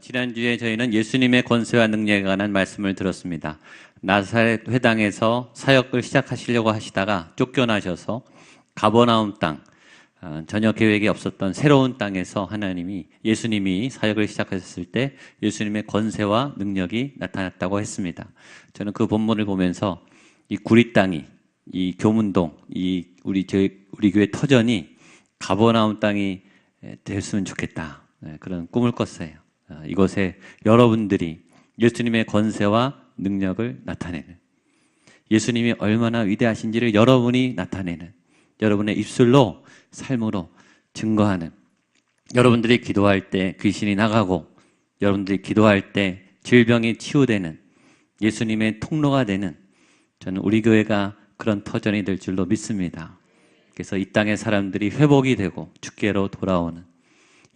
지난주에 저희는 예수님의 권세와 능력에 관한 말씀을 들었습니다. 나사렛 회당에서 사역을 시작하시려고 하시다가 쫓겨나셔서 가버나움 땅, 전혀 계획이 없었던 새로운 땅에서 예수님이 사역을 시작하셨을 때 예수님의 권세와 능력이 나타났다고 했습니다. 저는 그 본문을 보면서 이 구리 땅이, 이 교문동, 우리 교회 터전이 가버나움 땅이 됐으면 좋겠다. 그런 꿈을 꿨어요. 이곳에 여러분들이 예수님의 권세와 능력을 나타내는, 예수님이 얼마나 위대하신지를 여러분이 나타내는, 여러분의 입술로 삶으로 증거하는, 여러분들이 기도할 때 귀신이 나가고 여러분들이 기도할 때 질병이 치유되는 예수님의 통로가 되는, 저는 우리 교회가 그런 터전이 될 줄로 믿습니다. 그래서 이 땅의 사람들이 회복이 되고 주께로 돌아오는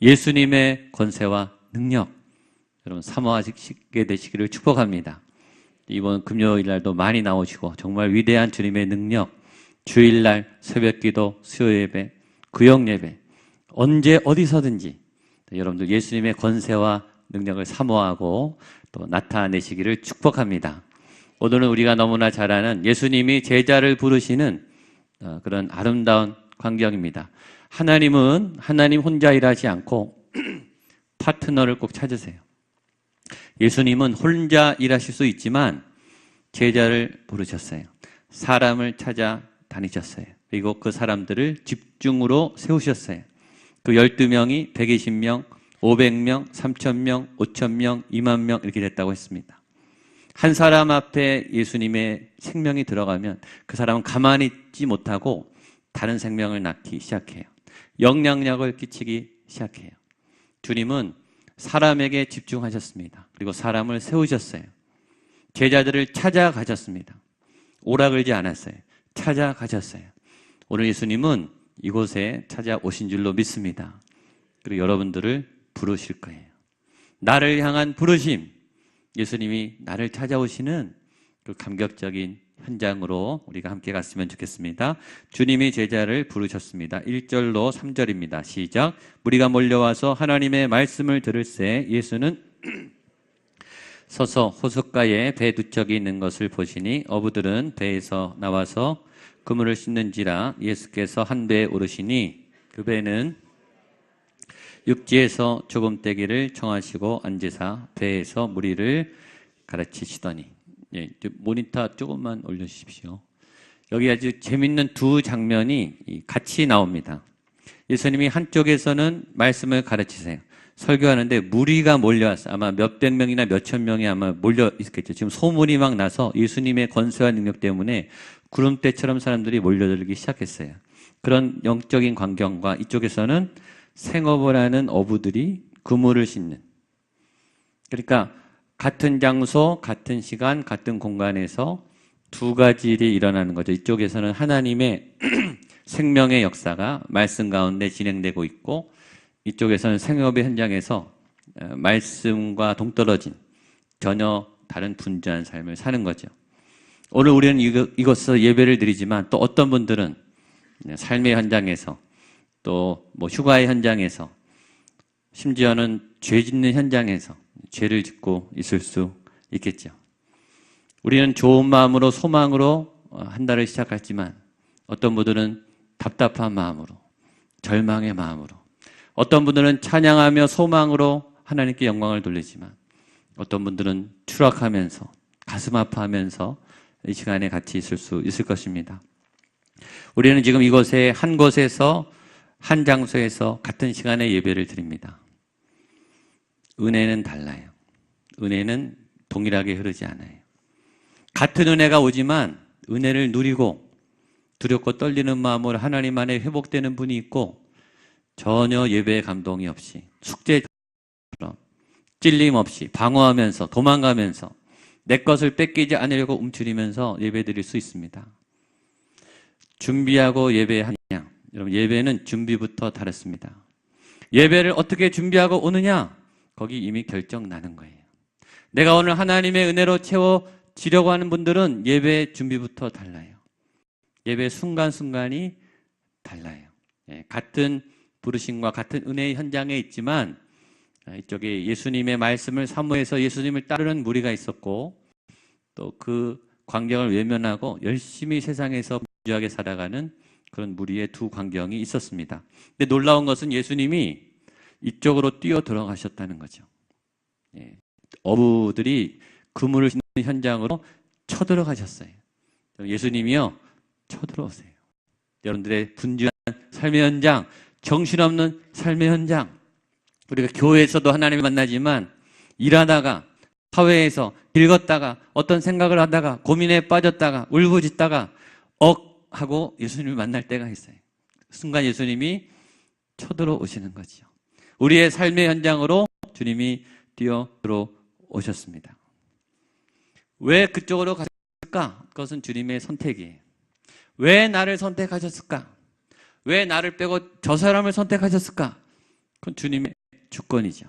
예수님의 권세와 능력, 여러분 사모하시게 되시기를 축복합니다. 이번 금요일 날도 많이 나오시고 정말 위대한 주님의 능력, 주일날 새벽기도, 수요예배, 구역예배, 언제 어디서든지 여러분들 예수님의 권세와 능력을 사모하고 또 나타내시기를 축복합니다. 오늘은 우리가 너무나 잘 아는 예수님이 제자를 부르시는 그런 아름다운 광경입니다. 하나님 혼자 일하지 않고 파트너를 꼭 찾으세요. 예수님은 혼자 일하실 수 있지만 제자를 부르셨어요. 사람을 찾아 다니셨어요. 그리고 그 사람들을 집중으로 세우셨어요. 그 12명이 120명, 500명, 3,000명, 5,000명, 2만 명 이렇게 됐다고 했습니다. 한 사람 앞에 예수님의 생명이 들어가면 그 사람은 가만히 있지 못하고 다른 생명을 낳기 시작해요. 영향력을 끼치기 시작해요. 주님은 사람에게 집중하셨습니다. 그리고 사람을 세우셨어요. 제자들을 찾아가셨습니다. 오라 그러지 않았어요. 찾아가셨어요. 오늘 예수님은 이곳에 찾아오신 줄로 믿습니다. 그리고 여러분들을 부르실 거예요. 나를 향한 부르심, 예수님이 나를 찾아오시는 그 감격적인 현장으로 우리가 함께 갔으면 좋겠습니다. 주님이 제자를 부르셨습니다. 1절로 3절입니다. 시작. 무리가 몰려와서 하나님의 말씀을 들을새 예수는 서서 호숫가에 배 두 척이 있는 것을 보시니 어부들은 배에서 나와서 그물을 씻는지라. 예수께서 한 배에 오르시니 그 배는 육지에서 조금 떼기를 청하시고 앉으사 배에서 무리를 가르치시더니. 모니터 조금만 올려주십시오. 여기 아주 재밌는 두 장면이 같이 나옵니다. 예수님이 한쪽에서는 말씀을 가르치세요. 설교하는데 무리가 몰려왔어요. 아마 몇백 명이나 몇천 명이 아마 몰려 있겠죠. 지금 소문이 막 나서 예수님의 권세와 능력 때문에 구름대처럼 사람들이 몰려들기 시작했어요. 그런 영적인 광경과 이쪽에서는 생업을 하는 어부들이 그물을 싣는, 그러니까 같은 장소, 같은 시간, 같은 공간에서 두 가지 일이 일어나는 거죠. 이쪽에서는 하나님의 생명의 역사가 말씀 가운데 진행되고 있고, 이쪽에서는 생업의 현장에서 말씀과 동떨어진 전혀 다른 분주한 삶을 사는 거죠. 오늘 우리는 이곳에서 예배를 드리지만 또 어떤 분들은 삶의 현장에서, 또 휴가의 현장에서, 심지어는 죄 짓는 현장에서 죄를 짓고 있을 수 있겠죠. 우리는 좋은 마음으로 소망으로 한 달을 시작했지만 어떤 분들은 답답한 마음으로, 절망의 마음으로, 어떤 분들은 찬양하며 소망으로 하나님께 영광을 돌리지만 어떤 분들은 추락하면서 가슴 아파하면서 이 시간에 같이 있을 수 있을 것입니다. 우리는 지금 이곳에 한 곳에서 한 장소에서 같은 시간에 예배를 드립니다. 은혜는 달라요. 은혜는 동일하게 흐르지 않아요. 같은 은혜가 오지만 은혜를 누리고 두렵고 떨리는 마음으로 하나님 안에 회복되는 분이 있고, 전혀 예배의 감동이 없이 숙제처럼 찔림 없이 방어하면서 도망가면서 내 것을 뺏기지 않으려고 움츠리면서 예배드릴 수 있습니다. 준비하고 예배하냐, 여러분 예배는 준비부터 다릅니다. 예배를 어떻게 준비하고 오느냐, 거기 이미 결정 나는 거예요. 내가 오늘 하나님의 은혜로 채워지려고 하는 분들은 예배 준비부터 달라요. 예배 순간순간이 달라요. 같은 부르심과 같은 은혜의 현장에 있지만 자, 이쪽에 예수님의 말씀을 사모해서 예수님을 따르는 무리가 있었고, 또 그 광경을 외면하고 열심히 세상에서 부유하게 살아가는 그런 무리의 두 광경이 있었습니다. 근데 놀라운 것은 예수님이 이쪽으로 뛰어 들어가셨다는 거죠. 예. 어부들이 그물을 싣는 현장으로 쳐들어가셨어요. 예수님이요, 쳐들어오세요. 여러분들의 분주한 삶의 현장, 정신없는 삶의 현장, 우리가 교회에서도 하나님을 만나지만 일하다가, 사회에서 길 걷다가, 어떤 생각을 하다가, 고민에 빠졌다가, 울부짖다가 하고 예수님을 만날 때가 있어요. 순간 예수님이 쳐들어오시는 거죠. 우리의 삶의 현장으로 주님이 뛰어 들어오셨습니다. 왜 그쪽으로 가셨을까? 그것은 주님의 선택이에요. 왜 나를 선택하셨을까? 왜 나를 빼고 저 사람을 선택하셨을까? 그건 주님의 주권이죠.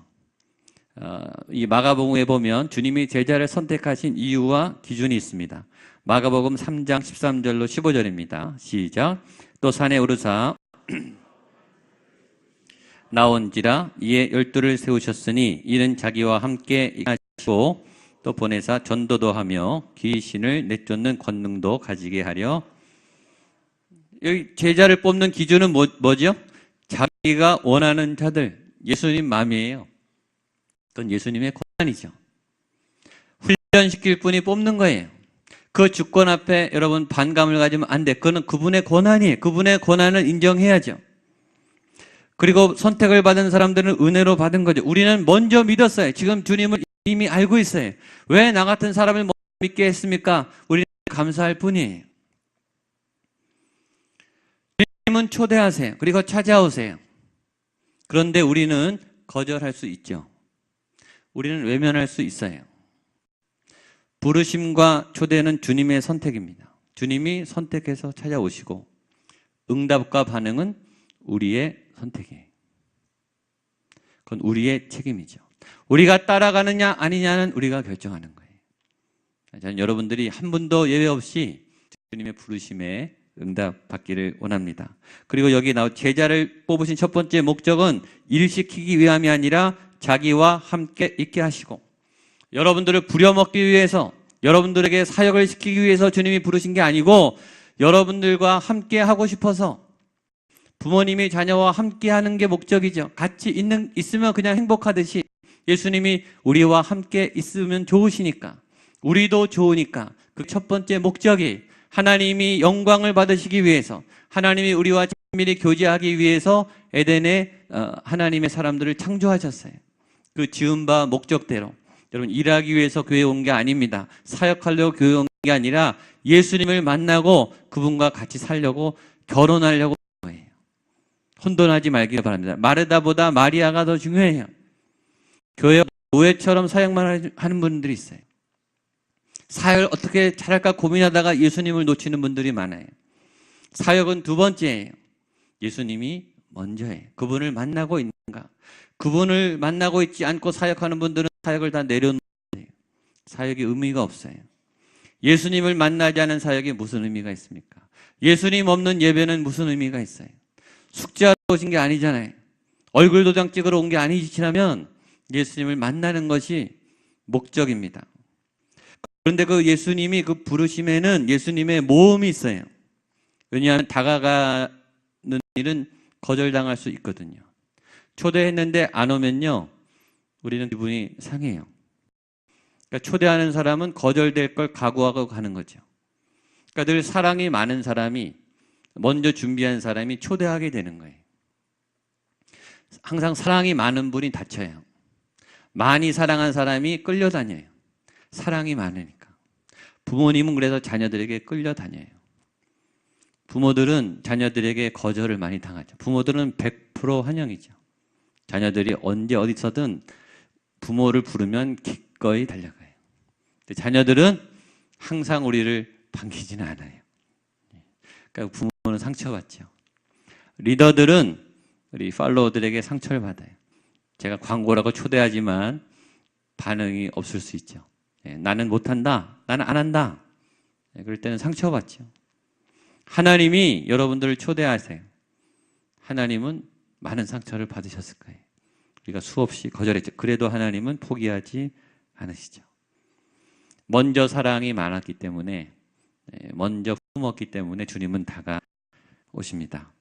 이 마가복음에 보면 주님이 제자를 선택하신 이유와 기준이 있습니다. 마가복음 3장 13절로 15절입니다. 시작. 또 산에 오르사 나온지라 이에 12를 세우셨으니 이는 자기와 함께 하시고 또 보내사 전도도 하며 귀신을 내쫓는 권능도 가지게 하려. 여기 제자를 뽑는 기준은 뭐죠? 자기가 원하는 자들, 예수님 마음이에요. 그건 예수님의 권한이죠. 훈련시킬 분이 뽑는 거예요. 그 주권 앞에 여러분 반감을 가지면 안 돼. 그거는 그분의 권한이에요. 그분의 권한을 인정해야죠. 그리고 선택을 받은 사람들은 은혜로 받은 거죠. 우리는 먼저 믿었어요. 지금 주님을 이미 알고 있어요. 왜 나 같은 사람을 믿게 했습니까? 우리는 감사할 뿐이에요. 주님은 초대하세요. 그리고 찾아오세요. 그런데 우리는 거절할 수 있죠. 우리는 외면할 수 있어요. 부르심과 초대는 주님의 선택입니다. 주님이 선택해서 찾아오시고 응답과 반응은 우리의 선택이에요. 그건 우리의 책임이죠. 우리가 따라가느냐 아니냐는 우리가 결정하는 거예요. 저는 여러분들이 한 분도 예외 없이 주님의 부르심에 응답받기를 원합니다. 그리고 여기 나온 제자를 뽑으신 첫 번째 목적은 일시키기 위함이 아니라 자기와 함께 있게 하시고, 여러분들을 부려먹기 위해서, 여러분들에게 사역을 시키기 위해서 주님이 부르신 게 아니고 여러분들과 함께 하고 싶어서, 부모님이 자녀와 함께 하는 게 목적이죠. 같이 있으면 그냥 행복하듯이 예수님이 우리와 함께 있으면 좋으시니까, 우리도 좋으니까 그 첫 번째 목적이 하나님이 영광을 받으시기 위해서, 하나님이 우리와 친밀히 교제하기 위해서 에덴에 하나님의 사람들을 창조하셨어요. 그 지은 바 목적대로. 여러분, 일하기 위해서 교회에 온 게 아닙니다. 사역하려고 교회에 온 게 아니라 예수님을 만나고 그분과 같이 살려고, 결혼하려고 한 거예요. 혼돈하지 말기를 바랍니다. 마르다보다 마리아가 더 중요해요. 교회 노예처럼 사역만 하는 분들이 있어요. 사역을 어떻게 잘할까 고민하다가 예수님을 놓치는 분들이 많아요. 사역은 두 번째예요. 예수님이 먼저예요. 그분을 만나고 있는가? 그분을 만나고 있지 않고 사역하는 분들은 사역을 다 내려놓는 거예요. 사역이 의미가 없어요. 예수님을 만나지 않은 사역이 무슨 의미가 있습니까? 예수님 없는 예배는 무슨 의미가 있어요? 숙제하러 오신 게 아니잖아요. 얼굴 도장 찍으러 온 게 아니시라면 예수님을 만나는 것이 목적입니다. 그런데 그 예수님이 그 부르심에는 예수님의 모험이 있어요. 왜냐하면 다가가는 일은 거절당할 수 있거든요. 초대했는데 안 오면요, 우리는 기분이 상해요. 그러니까 초대하는 사람은 거절될 걸 각오하고 가는 거죠. 그러니까 늘 사랑이 많은 사람이, 먼저 준비한 사람이 초대하게 되는 거예요. 항상 사랑이 많은 분이 다쳐요. 많이 사랑한 사람이 끌려다녀요. 사랑이 많으니까. 부모님은 그래서 자녀들에게 끌려다녀요. 부모들은 자녀들에게 거절을 많이 당하죠. 부모들은 100% 환영이죠. 자녀들이 언제 어디서든 부모를 부르면 기꺼이 달려가요. 자녀들은 항상 우리를 반기지는 않아요. 그러니까 부모는 상처받죠. 리더들은 우리 팔로워들에게 상처를 받아요. 제가 광고라고 초대하지만 반응이 없을 수 있죠. 나는 못한다, 나는 안 한다, 그럴 때는 상처받죠. 하나님이 여러분들을 초대하세요. 하나님은 많은 상처를 받으셨을 거예요. 우리가 수없이 거절했죠. 그래도 하나님은 포기하지 않으시죠. 먼저 사랑이 많았기 때문에, 먼저 품었기 때문에 주님은 다가오십니다.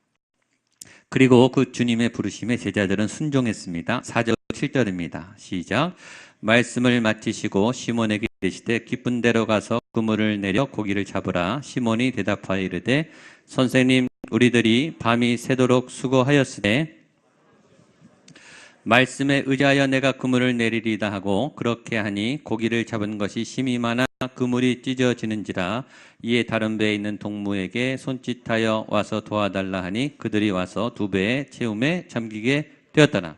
그리고 그 주님의 부르심에 제자들은 순종했습니다. 4절 7절입니다. 시작. 말씀을 마치시고 시몬에게 이르시되 깊은 데로 가서 그물을 내려 고기를 잡으라. 시몬이 대답하여 이르되 선생님, 우리들이 밤이 새도록 수고하였으되 말씀에 의지하여 내가 그물을 내리리다 하고, 그렇게 하니 고기를 잡은 것이 심히 많아 그물이 찢어지는지라. 이에 다른 배에 있는 동무에게 손짓하여 와서 도와달라 하니 그들이 와서 두 배의 채움에 잠기게 되었더라.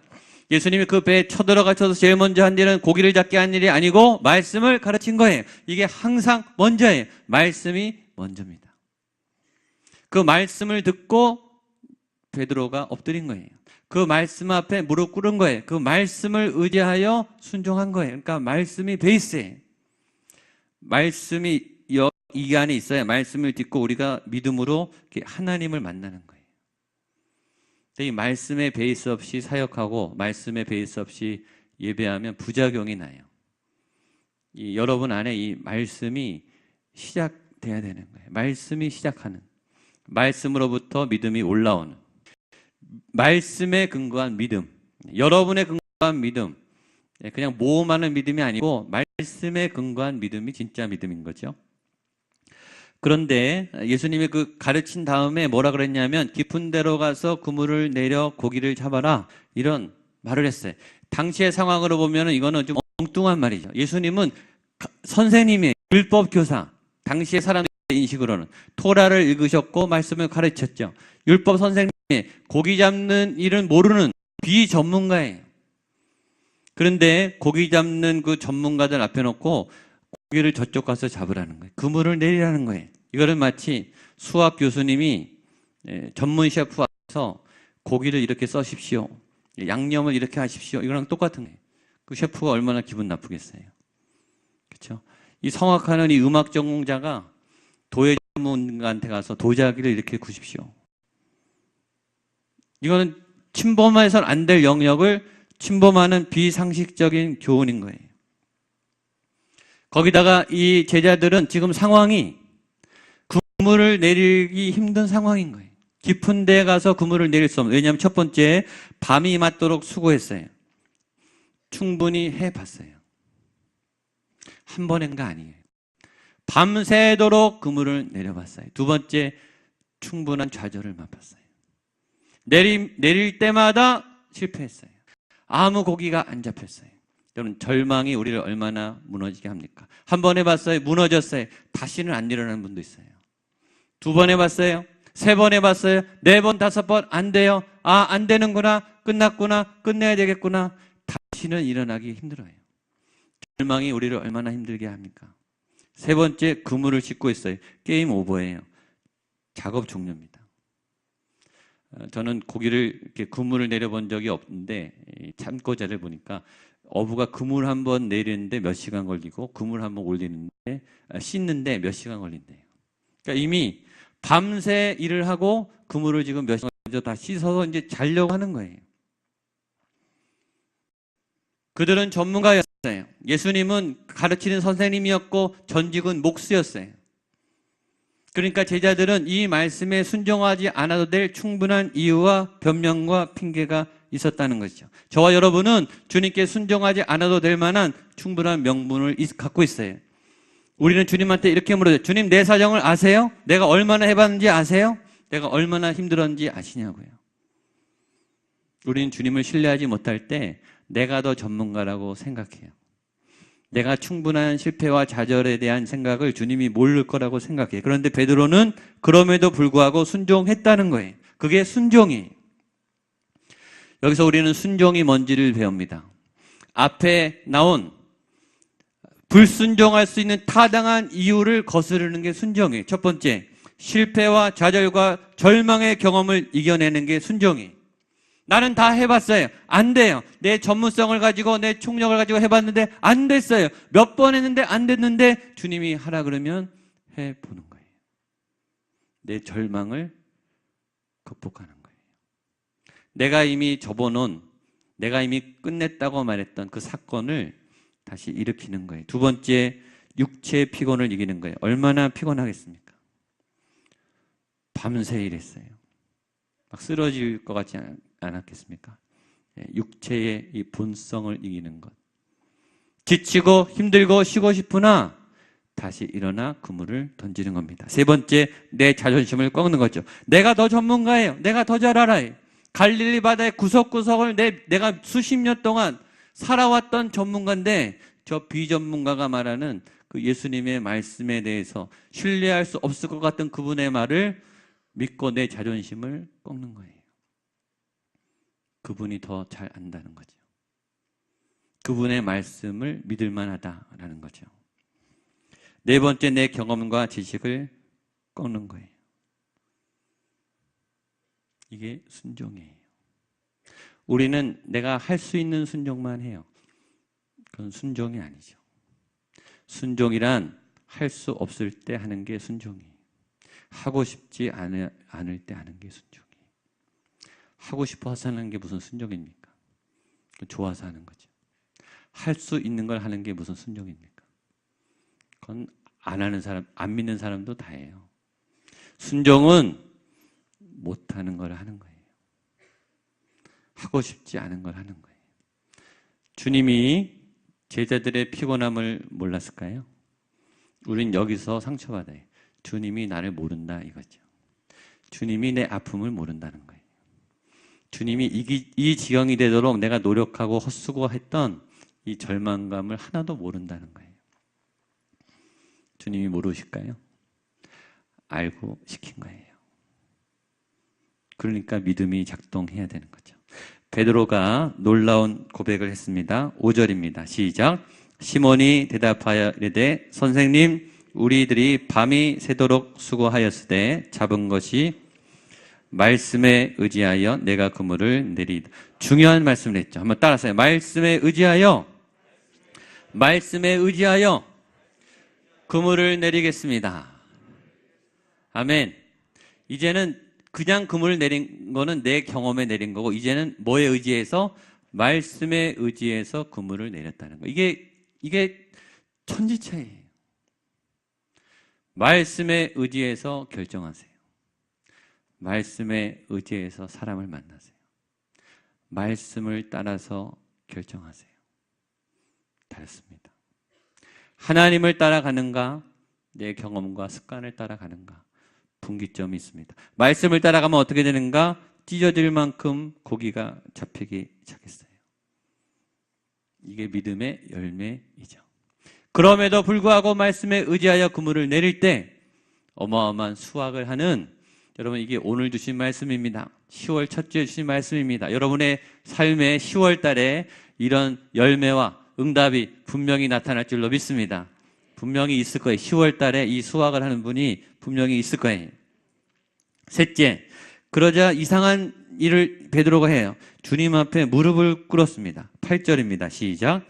예수님이 그 배에 쳐들어가셔서 제일 먼저 한 일은 고기를 잡게 한 일이 아니고 말씀을 가르친 거예요. 이게 항상 먼저예요. 말씀이 먼저입니다. 그 말씀을 듣고 베드로가 엎드린 거예요. 그 말씀 앞에 무릎 꿇은 거예요. 그 말씀을 의지하여 순종한 거예요. 그러니까 말씀이 베이스예요. 말씀이 이 안에 있어야 말씀을 듣고 우리가 믿음으로 하나님을 만나는 거예요. 이 말씀의 베이스 없이 사역하고 말씀의 베이스 없이 예배하면 부작용이 나요. 여러분 안에 이 말씀이 시작돼야 되는 거예요. 말씀이 시작하는, 말씀으로부터 믿음이 올라오는, 말씀에 근거한 믿음, 여러분의 근거한 믿음, 그냥 모험하는 믿음이 아니고 말씀에 근거한 믿음이 진짜 믿음인 거죠. 그런데 예수님이 그 가르친 다음에 뭐라 그랬냐면 깊은 데로 가서 그물을 내려 고기를 잡아라, 이런 말을 했어요. 당시의 상황으로 보면 이거는 좀 엉뚱한 말이죠. 예수님은 선생님의 율법 교사, 당시의 사람의 인식으로는 토라를 읽으셨고 말씀을 가르쳤죠. 율법 선생님이 고기 잡는 일은 모르는 비전문가예요. 그런데 고기 잡는 그 전문가들 앞에 놓고 고기를 저쪽 가서 잡으라는 거예요. 그물을 내리라는 거예요. 이거는 마치 수학 교수님이 전문 셰프 와서 고기를 이렇게 써십시오, 양념을 이렇게 하십시오, 이거랑 똑같은 거예요. 그 셰프가 얼마나 기분 나쁘겠어요. 그렇죠? 이 성악하는 이 음악 전공자가 도예 전문가한테 가서 도자기를 이렇게 구십시오, 이거는 침범해서는 안 될 영역을 침범하는 비상식적인 교훈인 거예요. 거기다가 이 제자들은 지금 상황이 그물을 내리기 힘든 상황인 거예요. 깊은 데 가서 그물을 내릴 수 없는, 왜냐하면 첫 번째, 밤이 맞도록 수고했어요. 충분히 해봤어요. 한 번인가 아니에요. 밤새도록 그물을 내려봤어요. 두 번째, 충분한 좌절을 맛봤어요. 내릴 때마다 실패했어요. 아무 고기가 안 잡혔어요. 여러분, 절망이 우리를 얼마나 무너지게 합니까? 한 번 해봤어요. 무너졌어요. 다시는 안 일어나는 분도 있어요. 두 번 해봤어요. 세 번 해봤어요. 네 번, 다섯 번 안 돼요. 아, 안 되는구나. 끝났구나. 끝내야 되겠구나. 다시는 일어나기 힘들어요. 절망이 우리를 얼마나 힘들게 합니까? 세 번째, 그물을 싣고 있어요. 게임 오버예요. 작업 종료입니다. 저는 고기를 이렇게 그물을 내려본 적이 없는데 참고자를 보니까 어부가 그물 한 번 내리는데 몇 시간 걸리고 그물 한 번 올리는데 씻는데 몇 시간 걸린대요. 그러니까 이미 밤새 일을 하고 그물을 지금 몇 시간 다 씻어서 이제 자려고 하는 거예요. 그들은 전문가였어요. 예수님은 가르치는 선생님이었고 전직은 목수였어요. 그러니까 제자들은 이 말씀에 순종하지 않아도 될 충분한 이유와 변명과 핑계가 있었다는 것이죠. 저와 여러분은 주님께 순종하지 않아도 될 만한 충분한 명분을 갖고 있어요. 우리는 주님한테 이렇게 물어요. 주님, 내 사정을 아세요? 내가 얼마나 해봤는지 아세요? 내가 얼마나 힘들었는지 아시냐고요. 우리는 주님을 신뢰하지 못할 때 내가 더 전문가라고 생각해요. 내가 충분한 실패와 좌절에 대한 생각을 주님이 모를 거라고 생각해요. 그런데 베드로는 그럼에도 불구하고 순종했다는 거예요. 그게 순종이에요. 여기서 우리는 순종이 뭔지를 배웁니다. 앞에 나온 불순종할 수 있는 타당한 이유를 거스르는 게 순종이에요. 첫 번째, 실패와 좌절과 절망의 경험을 이겨내는 게 순종이에요. 나는 다 해봤어요. 안 돼요. 내 전문성을 가지고 내 총력을 가지고 해봤는데 안 됐어요. 몇 번 했는데 안 됐는데 주님이 하라 그러면 해보는 거예요. 내 절망을 극복하는 거예요. 내가 이미 접어놓은 내가 이미 끝냈다고 말했던 그 사건을 다시 일으키는 거예요. 두 번째, 육체의 피곤을 이기는 거예요. 얼마나 피곤하겠습니까? 밤새 일했어요. 막 쓰러질 것 같지 않았겠습니까? 육체의 이 본성을 이기는 것. 지치고 힘들고 쉬고 싶으나 다시 일어나 그물을 던지는 겁니다. 세 번째, 내 자존심을 꺾는 거죠. 내가 더 전문가예요. 내가 더 잘 알아요. 갈릴리 바다의 구석구석을 내가 수십 년 동안 살아왔던 전문가인데 저 비전문가가 말하는 그 예수님의 말씀에 대해서 신뢰할 수 없을 것 같은 그분의 말을 믿고 내 자존심을 꺾는 거예요. 그분이 더 잘 안다는 거죠. 그분의 말씀을 믿을 만하다라는 거죠. 네 번째, 내 경험과 지식을 꺾는 거예요. 이게 순종이에요. 우리는 내가 할 수 있는 순종만 해요. 그건 순종이 아니죠. 순종이란 할 수 없을 때 하는 게 순종이에요. 하고 싶지 않을 때 하는 게 순종이에요. 하고 싶어서 하는 게 무슨 순종입니까? 좋아서 하는 거죠. 할 수 있는 걸 하는 게 무슨 순종입니까? 그건 안 하는 사람, 안 믿는 사람도 다 해요. 순종은 못하는 걸 하는 거예요. 하고 싶지 않은 걸 하는 거예요. 주님이 제자들의 피곤함을 몰랐을까요? 우린 여기서 상처받아요. 주님이 나를 모른다 이거죠. 주님이 내 아픔을 모른다는 거예요. 주님이 이 지경이 되도록 내가 노력하고 헛수고했던 이 절망감을 하나도 모른다는 거예요. 주님이 모르실까요? 알고 시킨 거예요. 그러니까 믿음이 작동해야 되는 거죠. 베드로가 놀라운 고백을 했습니다. 5절입니다. 시작. 시몬이 대답하여 이르되 선생님 우리들이 밤이 새도록 수고하였으되 잡은 것이 말씀에 의지하여 내가 그물을 내리이다. 중요한 말씀을 했죠. 한번 따라서요. 말씀에 의지하여 그물을 내리겠습니다. 아멘. 이제는 그냥 그물을 내린 거는 내 경험에 내린 거고 이제는 뭐에 의지해서? 말씀에 의지해서 그물을 내렸다는 거. 이게 천지차이예요. 말씀에 의지해서 결정하세요. 말씀에 의지해서 사람을 만나세요. 말씀을 따라서 결정하세요. 다릅니다. 하나님을 따라가는가? 내 경험과 습관을 따라가는가? 분기점이 있습니다. 말씀을 따라가면 어떻게 되는가? 찢어질 만큼 고기가 잡히기 시작했어요. 이게 믿음의 열매이죠. 그럼에도 불구하고 말씀에 의지하여 그물을 내릴 때 어마어마한 수확을 하는, 여러분 이게 오늘 주신 말씀입니다. 10월 첫 주에 주신 말씀입니다. 여러분의 삶의 10월 달에 이런 열매와 응답이 분명히 나타날 줄로 믿습니다. 분명히 있을 거예요. 10월 달에 이 수확을 하는 분이 분명히 있을 거예요. 셋째, 그러자 이상한 일을 베드로가 해요. 주님 앞에 무릎을 꿇었습니다. 8절입니다. 시작.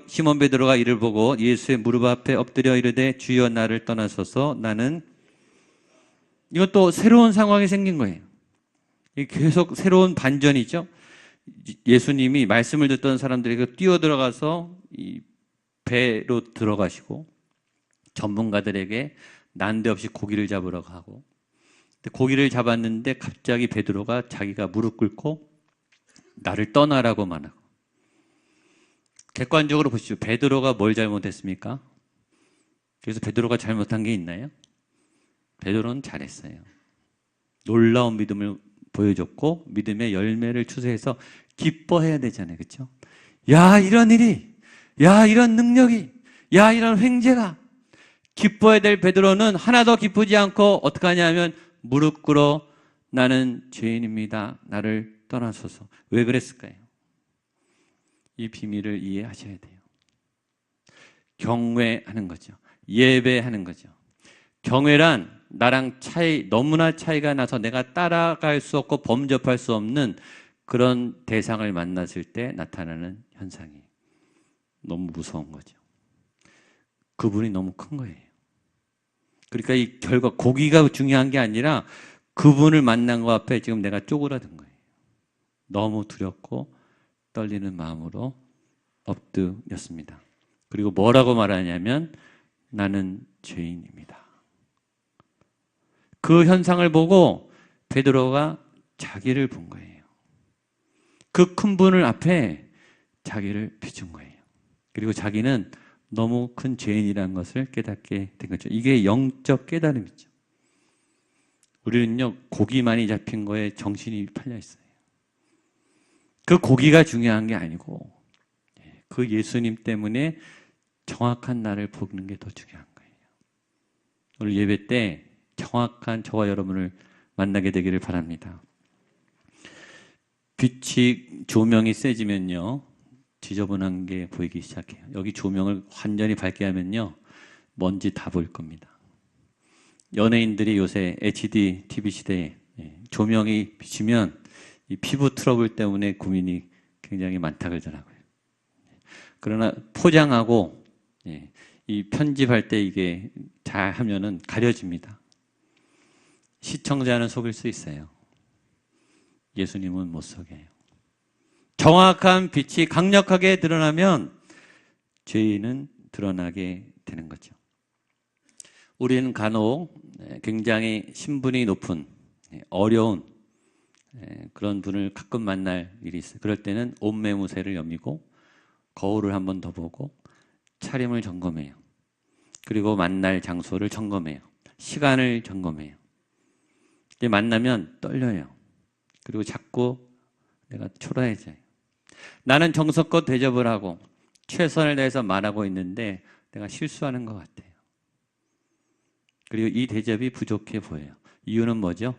시몬 베드로가 이를 보고 예수의 무릎 앞에 엎드려 이르되 주여 나를 떠나소서 나는, 이것도 새로운 상황이 생긴 거예요. 계속 새로운 반전이죠. 예수님이 말씀을 듣던 사람들에게 뛰어들어가서 이 배로 들어가시고 전문가들에게 난데없이 고기를 잡으러 가고, 고기를 잡았는데 갑자기 베드로가 자기가 무릎 꿇고 나를 떠나라고 말하고. 객관적으로 보시죠. 베드로가 뭘 잘못했습니까? 그래서 베드로가 잘못한 게 있나요? 베드로는 잘했어요. 놀라운 믿음을 보여줬고 믿음의 열매를 추수해서 기뻐해야 되잖아요. 그렇죠? 야, 이런 일이, 야, 이런 능력이, 야, 이런 횡재가. 기뻐해야 될 베드로는 하나도 기쁘지 않고 어떻게 하냐면 무릎 꿇어 나는 죄인입니다. 나를 떠나소서. 왜 그랬을까요? 이 비밀을 이해하셔야 돼요. 경외하는 거죠. 예배하는 거죠. 경외란 나랑 너무나 차이가 나서 내가 따라갈 수 없고 범접할 수 없는 그런 대상을 만났을 때 나타나는 현상이 너무 무서운 거죠. 그분이 너무 큰 거예요. 그러니까 이 결과, 고기가 중요한 게 아니라 그분을 만난 것 앞에 지금 내가 쪼그라든 거예요. 너무 두렵고 떨리는 마음으로 엎드렸습니다. 그리고 뭐라고 말하냐면 나는 죄인입니다. 그 현상을 보고 베드로가 자기를 본 거예요. 그 큰 분을 앞에 자기를 비춘 거예요. 그리고 자기는 너무 큰 죄인이라는 것을 깨닫게 된 거죠. 이게 영적 깨달음이죠. 우리는요, 고기 많이 잡힌 거에 정신이 팔려 있어요. 그 고기가 중요한 게 아니고 그 예수님 때문에 정확한 나를 보는 게 더 중요한 거예요. 오늘 예배 때 정확한 저와 여러분을 만나게 되기를 바랍니다. 빛이 조명이 세지면요, 지저분한 게 보이기 시작해요. 여기 조명을 완전히 밝게 하면요, 먼지 다 보일 겁니다. 연예인들이 요새 HD TV 시대에 조명이 비치면 이 피부 트러블 때문에 고민이 굉장히 많다 그러더라고요. 그러나 포장하고 이 편집할 때 이게 잘 하면은 가려집니다. 시청자는 속일 수 있어요. 예수님은 못 속여요. 정확한 빛이 강력하게 드러나면 죄인은 드러나게 되는 거죠. 우리는 간혹 굉장히 신분이 높은 어려운 그런 분을 가끔 만날 일이 있어요. 그럴 때는 옷매무새를 여미고 거울을 한 번 더 보고 차림을 점검해요. 그리고 만날 장소를 점검해요. 시간을 점검해요. 만나면 떨려요. 그리고 자꾸 내가 초라해져요. 나는 정성껏 대접을 하고 최선을 다해서 말하고 있는데 내가 실수하는 것 같아요. 그리고 이 대접이 부족해 보여요. 이유는 뭐죠?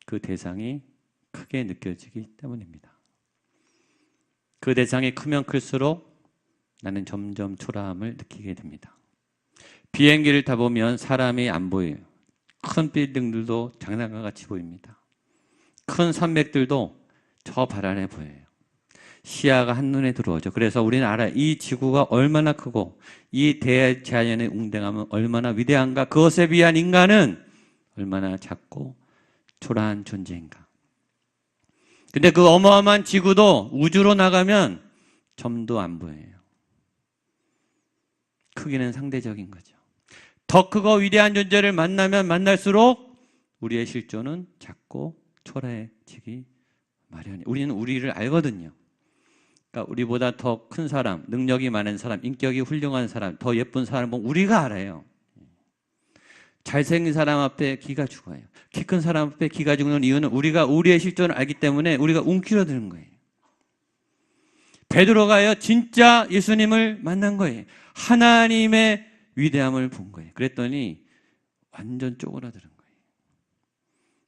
그 대상이 크게 느껴지기 때문입니다. 그 대상이 크면 클수록 나는 점점 초라함을 느끼게 됩니다. 비행기를 타보면 사람이 안 보여요. 큰 빌딩들도 장난감 같이 보입니다. 큰 산맥들도 저 발 아래 보여요. 시야가 한눈에 들어오죠. 그래서 우리는 알아요. 이 지구가 얼마나 크고 이 대자연의 웅대함은 얼마나 위대한가. 그것에 비한 인간은 얼마나 작고 초라한 존재인가. 근데 그 어마어마한 지구도 우주로 나가면 점도 안 보여요. 크기는 상대적인 거죠. 더 크고 위대한 존재를 만나면 만날수록 우리의 실존은 작고 초라해지기 마련이에요. 우리는 우리를 알거든요. 그러니까 우리보다 더 큰 사람, 능력이 많은 사람, 인격이 훌륭한 사람, 더 예쁜 사람은 우리가 알아요. 잘생긴 사람 앞에 기가 죽어요. 키 큰 사람 앞에 기가 죽는 이유는 우리가 우리의 실존을 알기 때문에 우리가 움츠러드는 거예요. 베드로가요, 진짜 예수님을 만난 거예요. 하나님의 위대함을 본 거예요. 그랬더니 완전 쪼그라드는 거예요.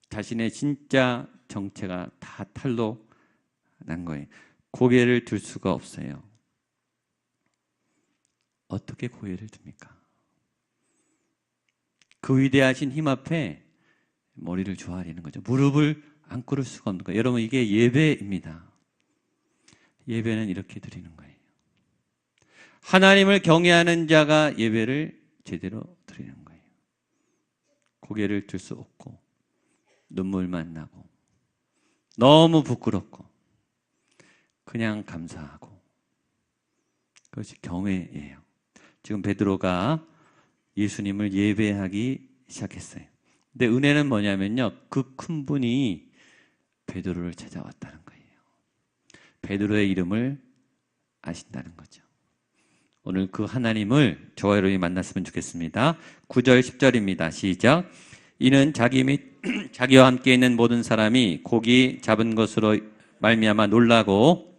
자신의 진짜 정체가 다 탄로 난 거예요. 고개를 들 수가 없어요. 어떻게 고개를 듭니까? 그 위대하신 힘 앞에 머리를 조아리는 거죠. 무릎을 안 꿇을 수가 없는 거예요. 여러분, 이게 예배입니다. 예배는 이렇게 드리는 거예요. 하나님을 경외하는 자가 예배를 제대로 드리는 거예요. 고개를 들 수 없고 눈물만 나고 너무 부끄럽고 그냥 감사하고, 그것이 경외예요. 지금 베드로가 예수님을 예배하기 시작했어요. 근데 은혜는 뭐냐면요, 그 큰 분이 베드로를 찾아왔다는 거예요. 베드로의 이름을 아신다는 거죠. 오늘 그 하나님을 저와 여러분이 만났으면 좋겠습니다. 9절 10절입니다. 시작. 이는 자기 및 자기와 함께 있는 모든 사람이 고기 잡은 것으로 말미암아 놀라고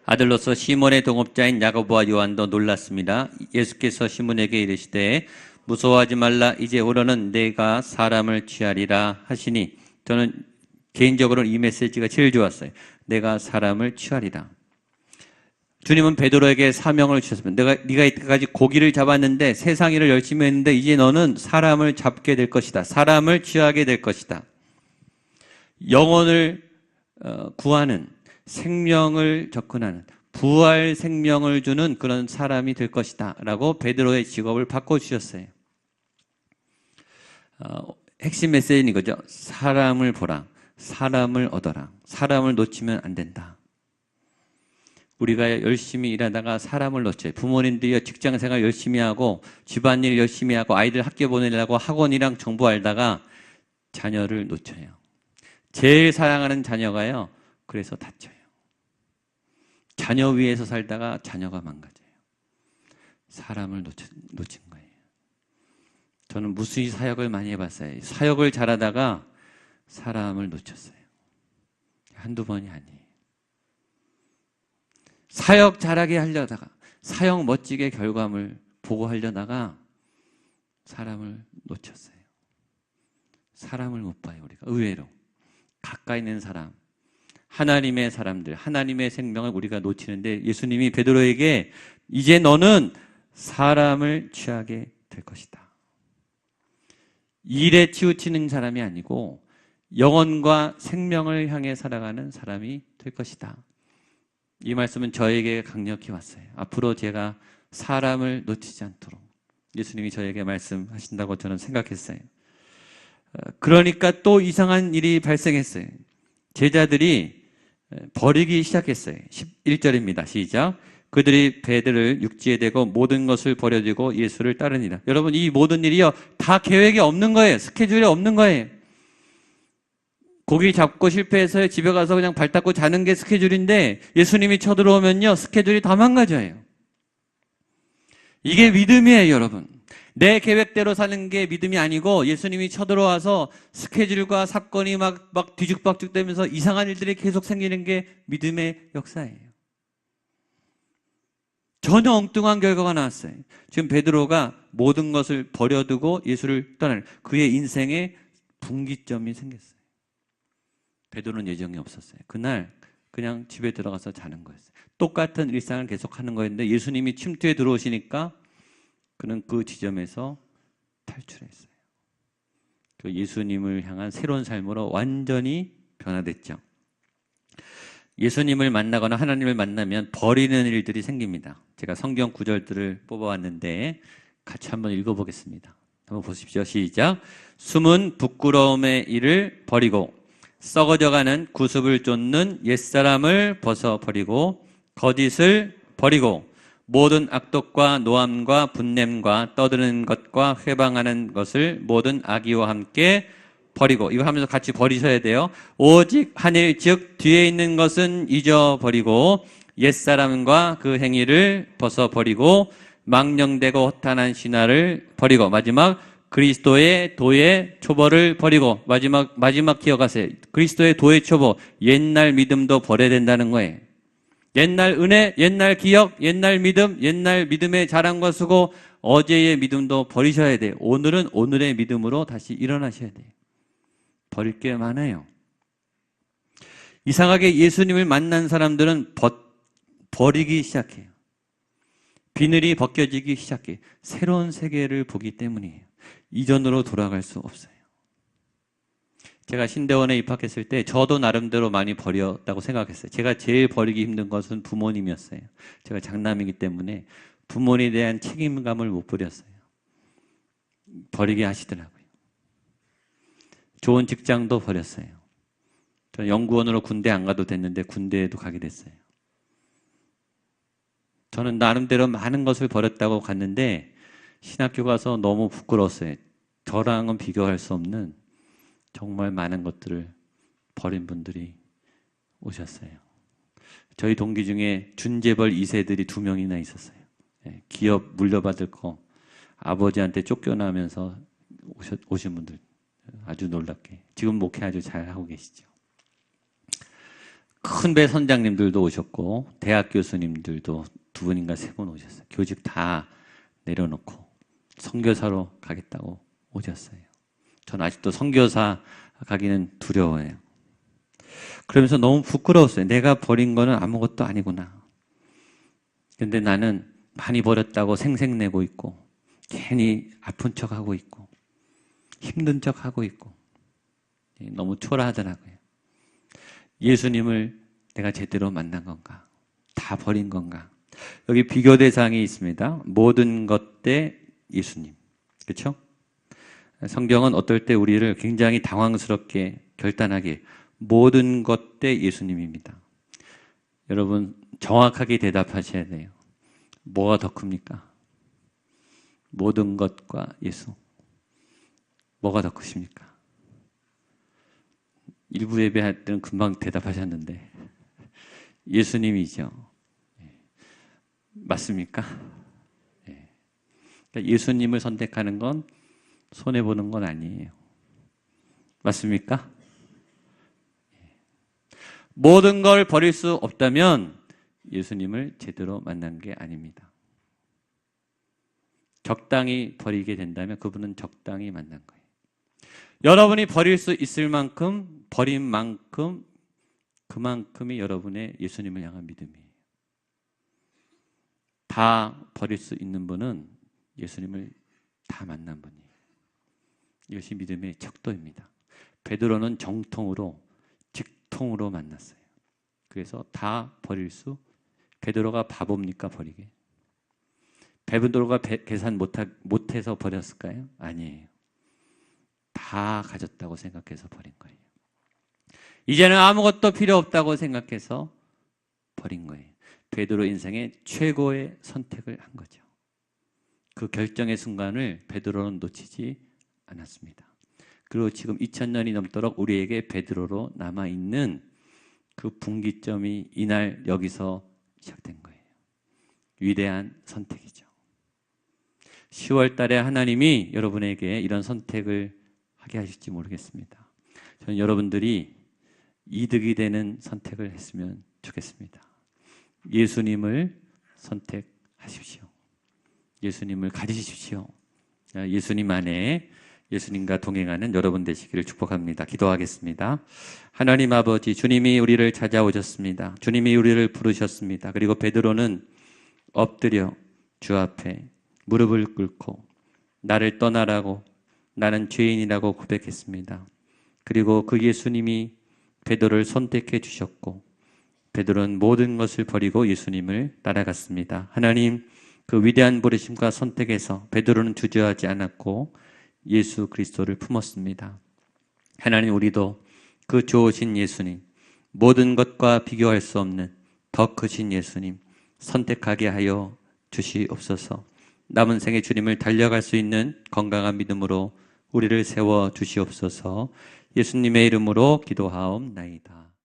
아들로서 시몬의 동업자인 야고보와 요한도 놀랐습니다. 예수께서 시몬에게 이르시되 무서워하지 말라. 이제 오러는 내가 사람을 취하리라 하시니, 저는 개인적으로 이 메시지가 제일 좋았어요. 내가 사람을 취하리라. 주님은 베드로에게 사명을 주셨습니다. 네가 이때까지 고기를 잡았는데 세상 일을 열심히 했는데 이제 너는 사람을 잡게 될 것이다. 사람을 취하게 될 것이다. 영혼을 구하는, 생명을 접근하는, 부활 생명을 주는 그런 사람이 될 것이다 라고 베드로의 직업을 바꿔주셨어요. 핵심 메시지는 이거죠. 사람을 보라, 사람을 얻어라, 사람을 놓치면 안 된다. 우리가 열심히 일하다가 사람을 놓쳐요. 부모님들이 직장생활 열심히 하고 집안일 열심히 하고 아이들 학교 보내려고 학원이랑 정보 알다가 자녀를 놓쳐요. 제일 사랑하는 자녀가요. 그래서 다쳐요. 자녀 위에서 살다가 자녀가 망가져요. 사람을 놓친 거예요. 저는 무수히 사역을 많이 해봤어요. 사역을 잘하다가 사람을 놓쳤어요. 한두 번이 아니에요. 사역 잘하게 하려다가 사역 멋지게 결과물 보고 하려다가 사람을 놓쳤어요. 사람을 못 봐요. 우리가 의외로 가까이 있는 사람, 하나님의 사람들, 하나님의 생명을 우리가 놓치는데 예수님이 베드로에게 이제 너는 사람을 취하게 될 것이다. 일에 치우치는 사람이 아니고 영혼과 생명을 향해 살아가는 사람이 될 것이다. 이 말씀은 저에게 강력히 왔어요. 앞으로 제가 사람을 놓치지 않도록 예수님이 저에게 말씀하신다고 저는 생각했어요. 그러니까 또 이상한 일이 발생했어요. 제자들이 버리기 시작했어요. 11절입니다. 시작. 그들이 배들을 육지에 대고 모든 것을 버려두고 예수를 따르니라. 여러분, 이 모든 일이요 다 계획이 없는 거예요. 스케줄이 없는 거예요. 고기 잡고 실패해서 집에 가서 그냥 발 닦고 자는 게 스케줄인데 예수님이 쳐들어오면요 스케줄이 다 망가져요. 이게 믿음이에요, 여러분. 내 계획대로 사는 게 믿음이 아니고 예수님이 쳐들어와서 스케줄과 사건이 막 뒤죽박죽 되면서 이상한 일들이 계속 생기는 게 믿음의 역사예요. 전혀 엉뚱한 결과가 나왔어요. 지금 베드로가 모든 것을 버려두고 예수를 떠나는 그의 인생에 분기점이 생겼어요. 베드로는 예정이 없었어요. 그날 그냥 집에 들어가서 자는 거였어요. 똑같은 일상을 계속하는 거였는데 예수님이 침투에 들어오시니까 그는 그 지점에서 탈출했어요. 그 예수님을 향한 새로운 삶으로 완전히 변화됐죠. 예수님을 만나거나 하나님을 만나면 버리는 일들이 생깁니다. 제가 성경 구절들을 뽑아왔는데 같이 한번 읽어보겠습니다. 한번 보십시오. 시작. 숨은 부끄러움의 일을 버리고 썩어져가는 구습을 쫓는 옛사람을 벗어버리고 거짓을 버리고 모든 악독과 노함과 분냄과 떠드는 것과 회방하는 것을 모든 악의와 함께 버리고 이거 하면서 같이 버리셔야 돼요. 오직 하늘 즉 뒤에 있는 것은 잊어버리고 옛사람과 그 행위를 벗어버리고 망령되고 허탄한 신화를 버리고 마지막 그리스도의 도의 초보를 버리고 마지막 기억하세요. 그리스도의 도의 초보 옛날 믿음도 버려야 된다는 거예요. 옛날 은혜, 옛날 기억, 옛날 믿음, 옛날 믿음의 자랑과 수고 어제의 믿음도 버리셔야 돼요. 오늘은 오늘의 믿음으로 다시 일어나셔야 돼요. 버릴 게 많아요. 이상하게 예수님을 만난 사람들은 버리기 시작해요. 비늘이 벗겨지기 시작해요. 새로운 세계를 보기 때문이에요. 이전으로 돌아갈 수 없어요. 제가 신대원에 입학했을 때 저도 나름대로 많이 버렸다고 생각했어요. 제가 제일 버리기 힘든 것은 부모님이었어요. 제가 장남이기 때문에 부모님에 대한 책임감을 못 버렸어요. 버리게 하시더라고요. 좋은 직장도 버렸어요. 저는 연구원으로 군대 안 가도 됐는데 군대에도 가게 됐어요. 저는 나름대로 많은 것을 버렸다고 갔는데 신학교 가서 너무 부끄러웠어요. 저랑은 비교할 수 없는 정말 많은 것들을 버린 분들이 오셨어요. 저희 동기 중에 준재벌 2세들이 2명이나 있었어요. 기업 물려받을 거 아버지한테 쫓겨나면서 오신 분들 아주 놀랍게 지금 목회 아주 잘하고 계시죠. 큰 배 선장님들도 오셨고 대학 교수님들도 2분인가 3분 오셨어요. 교직 다 내려놓고 선교사로 가겠다고 오셨어요. 저는 아직도 선교사 가기는 두려워해요. 그러면서 너무 부끄러웠어요. 내가 버린 거는 아무것도 아니구나. 근데 나는 많이 버렸다고 생색내고 있고 괜히 아픈 척하고 있고 힘든 척하고 있고 너무 초라하더라고요. 예수님을 내가 제대로 만난 건가? 다 버린 건가? 여기 비교 대상이 있습니다. 모든 것 대 예수님. 그렇죠? 성경은 어떨 때 우리를 굉장히 당황스럽게 결단하게 모든 것 대 예수님입니다. 여러분 정확하게 대답하셔야 돼요. 뭐가 더 큽니까? 모든 것과 예수. 뭐가 더 크십니까? 일부 예배할 때는 금방 대답하셨는데 예수님이죠. 맞습니까? 그러니까 예수님을 선택하는 건 손해보는 건 아니에요. 맞습니까? 모든 걸 버릴 수 없다면 예수님을 제대로 만난 게 아닙니다. 적당히 버리게 된다면 그분은 적당히 만난 거예요. 여러분이 버릴 수 있을 만큼 버린 만큼 그만큼이 여러분의 예수님을 향한 믿음이에요. 다 버릴 수 있는 분은 예수님을 다 만난 분이에요. 이것이 믿음의 척도입니다. 베드로는 정통으로 직통으로 만났어요. 그래서 다 버릴 수. 베드로가 바보입니까? 버리게. 베드로가 계산 못해서 버렸을까요? 아니에요. 다 가졌다고 생각해서 버린 거예요. 이제는 아무것도 필요 없다고 생각해서 버린 거예요. 베드로 인생의 최고의 선택을 한 거죠. 그 결정의 순간을 베드로는 놓치지 않았습니다. 그리고 지금 2000년이 넘도록 우리에게 베드로로 남아있는 그 분기점이 이날 여기서 시작된 거예요. 위대한 선택이죠. 10월 달에 하나님이 여러분에게 이런 선택을 하게 하실지 모르겠습니다. 저는 여러분들이 이득이 되는 선택을 했으면 좋겠습니다. 예수님을 선택하십시오. 예수님을 가지십시오. 예수님 안에 예수님과 동행하는 여러분 되시기를 축복합니다. 기도하겠습니다. 하나님 아버지, 주님이 우리를 찾아오셨습니다. 주님이 우리를 부르셨습니다. 그리고 베드로는 엎드려 주 앞에 무릎을 꿇고 나를 떠나라고, 나는 죄인이라고 고백했습니다. 그리고 그 예수님이 베드로를 선택해 주셨고 베드로는 모든 것을 버리고 예수님을 따라갔습니다. 하나님, 그 위대한 부르심과 선택에서 베드로는 주저하지 않았고 예수 그리스도를 품었습니다. 하나님, 우리도 그 좋으신 예수님, 모든 것과 비교할 수 없는 더 크신 예수님 선택하게 하여 주시옵소서. 남은 생에 주님을 달려갈 수 있는 건강한 믿음으로 우리를 세워 주시옵소서. 예수님의 이름으로 기도하옵나이다.